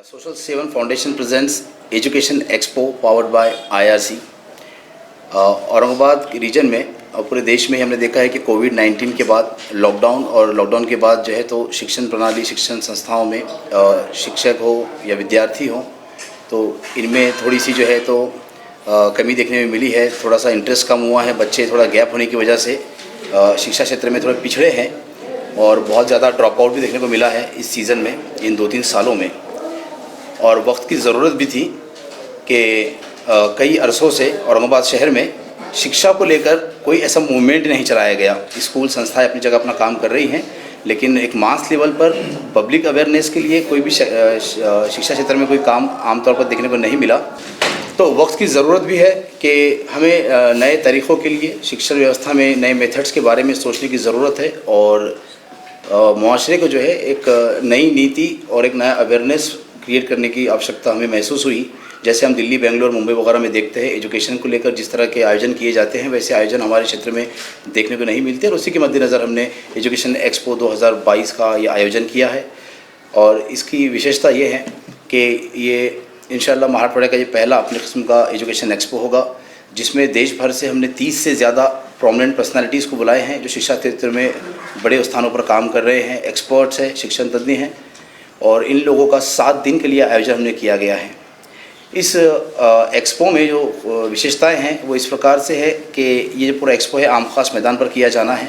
Social 7 Foundation presents Education Expo powered by IRC। Aurangabad region में और पूरे देश में हमने देखा है कि कोविड-19 के बाद लॉकडाउन के बाद जो है तो शिक्षण प्रणाली, शिक्षण संस्थाओं में शिक्षक हो या विद्यार्थी हो तो इनमें थोड़ी सी जो है तो कमी देखने में मिली है। थोड़ा सा इंटरेस्ट कम हुआ है, बच्चे थोड़ा गैप होने की वजह से शिक्षा क्षेत्र में थोड़े पिछड़े हैं और बहुत ज़्यादा ड्रॉप आउट भी देखने को मिला है इस सीज़न में, इन 2-3 सालों में। और वक्त की ज़रूरत भी थी कि कई अरसों से औरंगाबाद शहर में शिक्षा को लेकर कोई ऐसा मूवमेंट नहीं चलाया गया। स्कूल संस्थाएं अपनी जगह अपना काम कर रही हैं, लेकिन एक मास लेवल पर पब्लिक अवेयरनेस के लिए कोई भी शिक्षा क्षेत्र में कोई काम आमतौर पर देखने को नहीं मिला। तो वक्त की ज़रूरत भी है कि हमें नए तरीक़ों के लिए शिक्षा व्यवस्था में नए मेथड्स के बारे में सोचने की ज़रूरत है और मुआशरे को जो है एक नई नीति और एक नया अवेयरनेस क्रिएट करने की आवश्यकता हमें महसूस हुई। जैसे हम दिल्ली, बेंगलोर, मुंबई वगैरह में देखते हैं एजुकेशन को लेकर जिस तरह के आयोजन किए जाते हैं, वैसे आयोजन हमारे क्षेत्र में देखने को नहीं मिलते और उसी के मद्देनज़र हमने एजुकेशन एक्सपो 2022 का ये आयोजन किया है। और इसकी विशेषता ये है कि ये इंशाल्लाह महाराष्ट्र का ये पहला अपने किस्म का एजुकेशन एक्सपो होगा, जिसमें देश भर से हमने 30 से ज़्यादा प्रोमिनेंट पर्सनालिटीज़ को बुलाए हैं जो शिक्षा क्षेत्र में बड़े स्थानों पर काम कर रहे हैं, एक्सपर्ट्स हैं, शिक्षण तज्ञ हैं। और इन लोगों का 7 दिन के लिए आयोजन हमने किया गया है। इस एक्सपो में जो विशेषताएं हैं वो इस प्रकार से है कि ये जो पूरा एक्सपो है आम खास मैदान पर किया जाना है।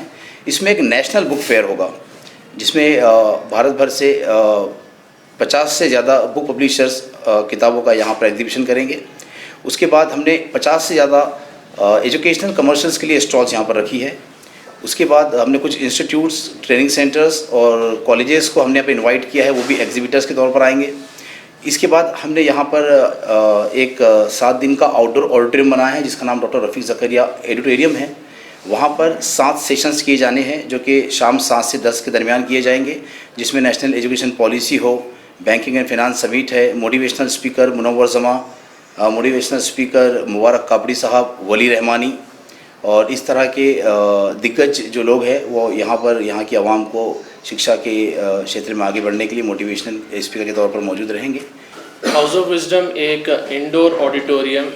इसमें एक नेशनल बुक फेयर होगा जिसमें भारत भर से 50 से ज़्यादा बुक पब्लिशर्स किताबों का यहाँ पर एग्जीबिशन करेंगे। उसके बाद हमने 50 से ज़्यादा एजुकेशनल कमर्शियल्स के लिए स्टॉल्स यहाँ पर रखी है। उसके बाद हमने कुछ इंस्टीट्यूट्स, ट्रेनिंग सेंटर्स और कॉलेजेस को हमने यहाँ पर इन्वाइट किया है, वो भी एग्जीबिटर्स के तौर पर आएंगे। इसके बाद हमने यहाँ पर एक 7 दिन का आउटडोर ऑडिटोरियम बनाया है जिसका नाम डॉक्टर रफ़ीक ज़करिया एडिटोरियम है। वहाँ पर 7 सेशंस किए जाने हैं जो कि शाम 7 से 10 के दरमियान किए जाएंगे, जिसमें नेशनल एजुकेशन पॉलिसी हो, बैंकिंग एंड फाइनेंस समिट है, मोटिवेशनल स्पीकर मुनव्वर जमा, मोटिवेशनल स्पीकर मुबारक काबड़ी साहब, वली रहमानी और इस तरह के दिग्गज जो लोग हैं वो यहाँ की आवाम को शिक्षा के क्षेत्र में आगे बढ़ने के लिए मोटिवेशनल स्पीकर के तौर पर मौजूद रहेंगे। हाउस ऑफ विजडम एक indoor auditorium,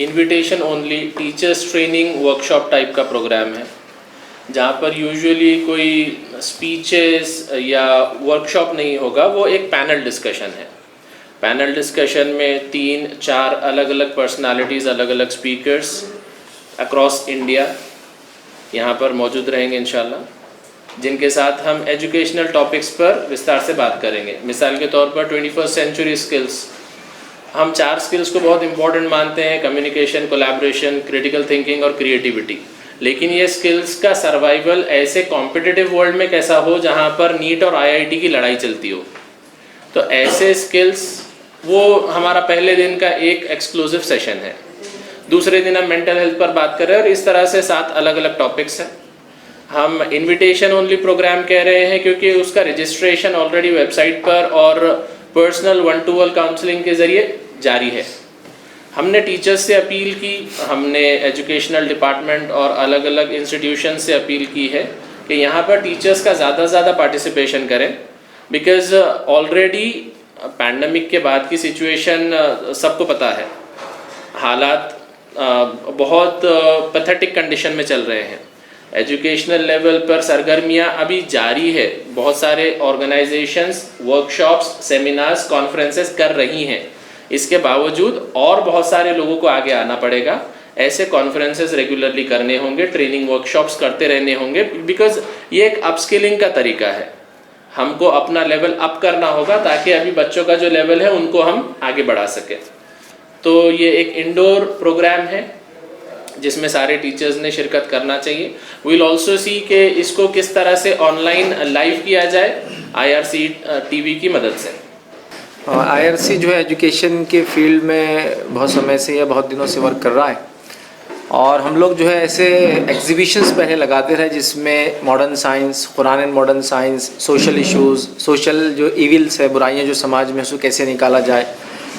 invitation only teachers training workshop type का प्रोग्राम है, जहाँ पर यूजुअली कोई स्पीचेस या वर्कशॉप नहीं होगा, वो एक पैनल डिस्कशन है। पैनल डिस्कशन में 3-4 अलग अलग पर्सनालिटीज़, अलग अलग स्पीकर्स अक्रॉस इंडिया यहाँ पर मौजूद रहेंगे इंशाल्लाह, जिनके साथ हम एजुकेशनल टॉपिक्स पर विस्तार से बात करेंगे। मिसाल के तौर पर 21st सेंचुरी स्किल्स, हम 4 स्किल्स को बहुत इंपॉर्टेंट मानते हैं, कम्युनिकेशन, कोलैबोरेशन, क्रिटिकल थिंकिंग और क्रिएटिविटी। लेकिन ये स्किल्स का सर्वाइवल ऐसे कॉम्पिटिटिव वर्ल्ड में कैसा हो जहाँ पर नीट और IIT की लड़ाई चलती हो, तो ऐसे स्किल्स, वो हमारा पहले दिन का एक एक्सक्लूसिव सेशन है। दूसरे दिन हम मेंटल हेल्थ पर बात कर रहे हैं और इस तरह से 7 अलग अलग टॉपिक्स हैं। हम इनविटेशन ओनली प्रोग्राम कह रहे हैं क्योंकि उसका रजिस्ट्रेशन ऑलरेडी वेबसाइट पर और पर्सनल 1-to-1 काउंसलिंग के ज़रिए जारी है। हमने टीचर्स से अपील की, हमने एजुकेशनल डिपार्टमेंट और अलग अलग इंस्टीट्यूशन से अपील की है कि यहाँ पर टीचर्स का ज़्यादा से ज़्यादा पार्टिसिपेशन करें, बिकॉज़ ऑलरेडी पैंडमिक के बाद की सिचुएशन सबको पता है, हालात बहुत पैथेटिक कंडीशन में चल रहे हैं। एजुकेशनल लेवल पर सरगर्मियां अभी जारी है, बहुत सारे ऑर्गेनाइजेशंस वर्कशॉप्स, सेमिनार्स, कॉन्फ्रेंसेस कर रही हैं। इसके बावजूद और बहुत सारे लोगों को आगे आना पड़ेगा। ऐसे कॉन्फ्रेंसेस रेगुलरली करने होंगे, ट्रेनिंग वर्कशॉप्स करते रहने होंगे, बिकॉज ये एक अपस्किलिंग का तरीका है। हमको अपना लेवल अप करना होगा ताकि अभी बच्चों का जो लेवल है उनको हम आगे बढ़ा सकें। तो ये एक इंडोर प्रोग्राम है जिसमें सारे टीचर्स ने शिरकत करना चाहिए। वी विल ऑल्सो सी कि इसको किस तरह से ऑनलाइन लाइव किया जाए IRC TV की मदद से। IRC जो है एजुकेशन के फील्ड में बहुत समय से या बहुत दिनों से वर्क कर रहा है और हम लोग जो है ऐसे एग्जीबिशंस पहले लगाते रहे जिसमें modern science, Quran and modern science, social issues, social जो इविल्स है, बुराइयाँ जो समाज में उसको कैसे निकाला जाए,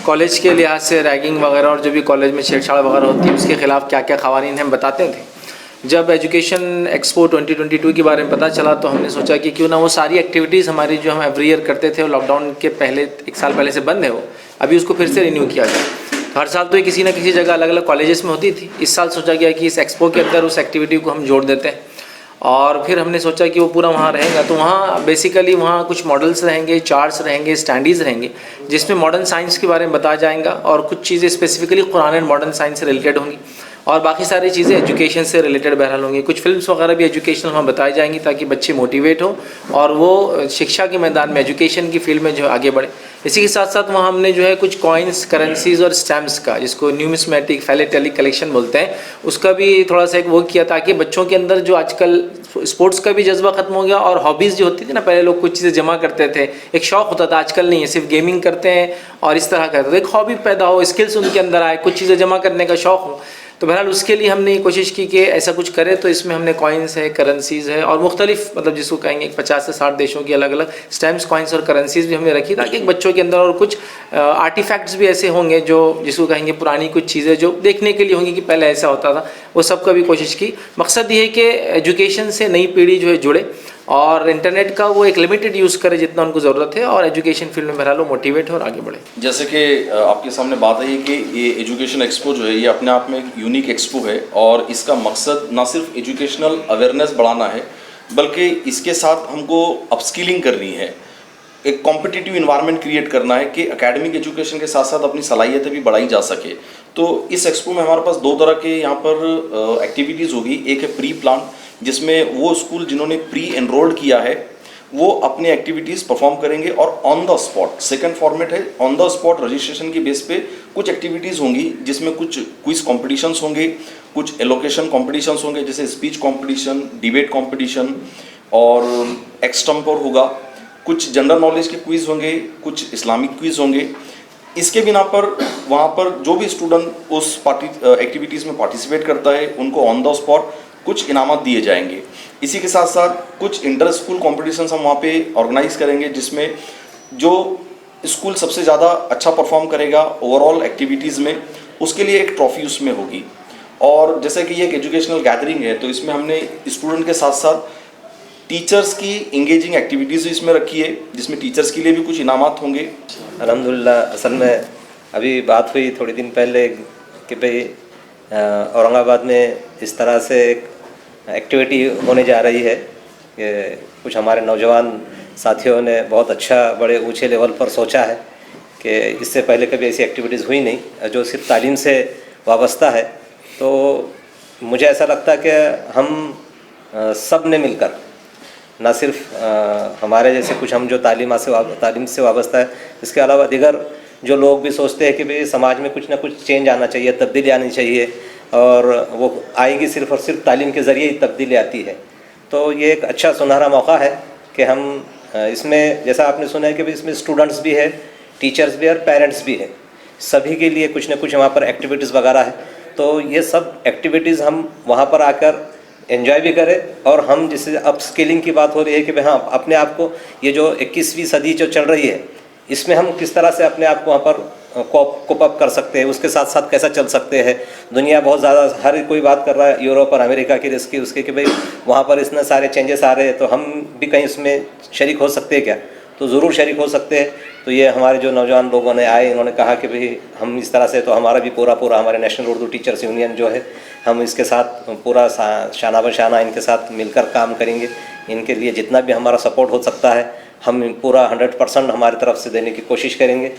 कॉलेज के लिहाज से रैगिंग वगैरह और जो भी कॉलेज में छेड़छाड़ वगैरह होती है उसके ख़िलाफ़ क्या क्या क़वानीन हम बताते थे। जब एजुकेशन एक्सपो 2022 के बारे में पता चला तो हमने सोचा कि क्यों ना वो सारी एक्टिविटीज़ हमारी जो हम एवरी ईयर करते थे, लॉकडाउन के पहले 1 साल पहले से बंद है, वो अभी उसको फिर से रिन्यू किया जाए। हर साल तो ये किसी ना किसी जगह अलग अलग कॉलेजेस में होती थी, इस साल सोचा गया कि इस एक्सपो के अंदर उस एक्टिविटी को हम जोड़ देते हैं। और फिर हमने सोचा कि वो पूरा वहाँ रहेगा, तो वहाँ बेसिकली वहाँ कुछ मॉडल्स रहेंगे, चार्ट्स रहेंगे, स्टैंडीज़ रहेंगे, जिसमें मॉडर्न साइंस के बारे में बताया जाएगा और कुछ चीज़ें specifically Quran and modern science से रिलेटेड होंगी और बाकी सारी चीज़ें एजुकेशन से रिलेटेड बहरहाल होंगी। कुछ फिल्म्स वगैरह भी एजुकेशनल वहाँ बताई जाएंगी ताकि बच्चे मोटिवेट हो और वो शिक्षा के मैदान में, एजुकेशन की फील्ड में जो है आगे बढ़े। इसी के साथ साथ वहाँ हमने जो है कुछ कॉइन्स, करेंसीज और स्टैम्प्स का, जिसको न्यूमिस्मेटिक फिलेटेलिक कलेक्शन बोलते हैं, उसका भी थोड़ा सा एक वो किया ताकि बच्चों के अंदर जो आजकल स्पोर्ट्स का भी जज्बा खत्म हो गया और हॉबीज़ जो होती थी ना, पहले लोग कुछ चीज़ें जमा करते थे, एक शौक़ होता था, आजकल नहीं है, सिर्फ गेमिंग करते हैं और इस तरह करते थे। एक हॉबी पैदा हो, स्किल्स उनके अंदर आए, कुछ चीज़ें जमा करने का शौक़ हो। तो बहरहाल उसके लिए हमने कोशिश की कि ऐसा कुछ करें, तो इसमें हमने कॉइन्स है, करेंसीज़ है और मुख्तलिफ, मतलब जिसको कहेंगे 50 से 60 देशों की अलग अलग स्टैम्प्स, कॉइन्स और करेंसीज़ भी हमने रखी ताकि बच्चों के अंदर, और कुछ आर्टिफैक्ट्स भी ऐसे होंगे जो जिसको कहेंगे पुरानी कुछ चीज़ें जो देखने के लिए होंगी कि पहले ऐसा होता था, वो सब का भी कोशिश की। मकसद ये है कि एजुकेशन से नई पीढ़ी जो है जुड़े और इंटरनेट का वो एक लिमिटेड यूज़ करे जितना उनको ज़रूरत है और एजुकेशन फील्ड में बहरहाल वो मोटिवेट हो और आगे बढ़े। जैसे कि आपके सामने बात आई कि ये एजुकेशन एक्सपो जो है ये अपने आप में एक यूनिक एक्सपो है और इसका मकसद ना सिर्फ एजुकेशनल अवेयरनेस बढ़ाना है बल्कि इसके साथ हमको अपस्किलिंग करनी है, एक कॉम्पिटिटिव इन्वायरमेंट क्रिएट करना है कि एकेडमिक एजुकेशन के साथ साथ अपनी सलाहियतें भी बढ़ाई जा सके। तो इस एक्सपो में हमारे पास 2 तरह के यहाँ पर एक्टिविटीज़ होगी। एक है प्री प्लान, जिसमें वो स्कूल जिन्होंने प्री एनरोल्ड किया है वो अपनी एक्टिविटीज़ परफॉर्म करेंगे, और on the spot second format है, ऑन द स्पॉट रजिस्ट्रेशन की बेस पे कुछ एक्टिविटीज़ होंगी जिसमें कुछ क्विज कॉम्पिटिशन्स होंगे, कुछ एलोकेशन कॉम्पिटिशन्स होंगे जैसे स्पीच कॉम्पिटिशन, डिबेट कॉम्पिटिशन और एक्सटम्पर होगा, कुछ जनरल नॉलेज के क्विज़ होंगे, कुछ इस्लामिक क्विज़ होंगे। इसके बिना पर वहाँ पर जो भी स्टूडेंट उस एक्टिविटीज़ में पार्टिसिपेट करता है उनको ऑन द स्पॉट कुछ इनामत दिए जाएंगे। इसी के साथ साथ कुछ इंटर स्कूल कॉम्पिटिशन्स हम वहाँ पे ऑर्गेनाइज करेंगे जिसमें जो स्कूल सबसे ज़्यादा अच्छा परफॉर्म करेगा ओवरऑल एक्टिविटीज़ में उसके लिए एक ट्रॉफी उसमें होगी। और जैसे कि ये एक एजुकेशनल गैदरिंग है तो इसमें हमने स्टूडेंट के साथ साथ टीचर्स की इंगेजिंग एक्टिविटीज़ इसमें रखी है जिसमें टीचर्स के लिए भी कुछ इनामात होंगे। अल्हम्दुलिल्लाह, असल में अभी बात हुई थोड़ी दिन पहले कि भाई औरंगाबाद में इस तरह से एक एक्टिविटी होने जा रही है कि कुछ हमारे नौजवान साथियों ने बहुत अच्छा बड़े ऊंचे लेवल पर सोचा है कि इससे पहले कभी ऐसी एक्टिविटीज़ हुई नहीं जो सिर्फ तालीम से वाबस्ता है। तो मुझे ऐसा लगता है कि हम सब ने मिलकर ना सिर्फ हमारे जैसे कुछ हम जो तालीम से वाबस्ता है, इसके अलावा दीगर जो लोग भी सोचते हैं कि भाई समाज में कुछ ना कुछ चेंज आना चाहिए, तब्दीली आनी चाहिए और वो आएगी सिर्फ और सिर्फ तालीम के ज़रिए ही तब्दीली आती है। तो ये एक अच्छा सुनहरा मौका है कि हम इसमें, जैसा आपने सुना है कि भाई इसमें स्टूडेंट्स भी है, टीचर्स भी है और पेरेंट्स भी है, सभी के लिए कुछ ना कुछ वहाँ पर एक्टिविटीज़ वगैरह है। तो ये सब एक्टिविटीज़ हम वहाँ पर आकर एंजॉय भी करें और हम जिससे अपस्किलिंग की बात हो रही है कि भाई हाँ अपने आप को ये जो 21वीं सदी जो चल रही है इसमें हम किस तरह से अपने आप को वहाँ पर कोप अप कर सकते हैं, उसके साथ साथ कैसा चल सकते हैं। दुनिया बहुत ज़्यादा हर कोई बात कर रहा है यूरोप और अमेरिका की इसकी उसके कि भाई वहाँ पर इतने सारे चेंजेस आ रहे हैं तो हम भी कहीं इसमें शरीक हो सकते हैं क्या? तो ज़रूर शरीक हो सकते हैं। तो ये हमारे जो नौजवान लोगों ने आए इन्होंने कहा कि भाई हम इस तरह से, तो हमारा भी पूरा हमारे नेशनल उर्दू टीचर्स यूनियन जो है हम इसके साथ पूरा शाना बशाना इनके साथ मिलकर काम करेंगे। इनके लिए जितना भी हमारा सपोर्ट हो सकता है हम पूरा 100% हमारी तरफ से देने की कोशिश करेंगे।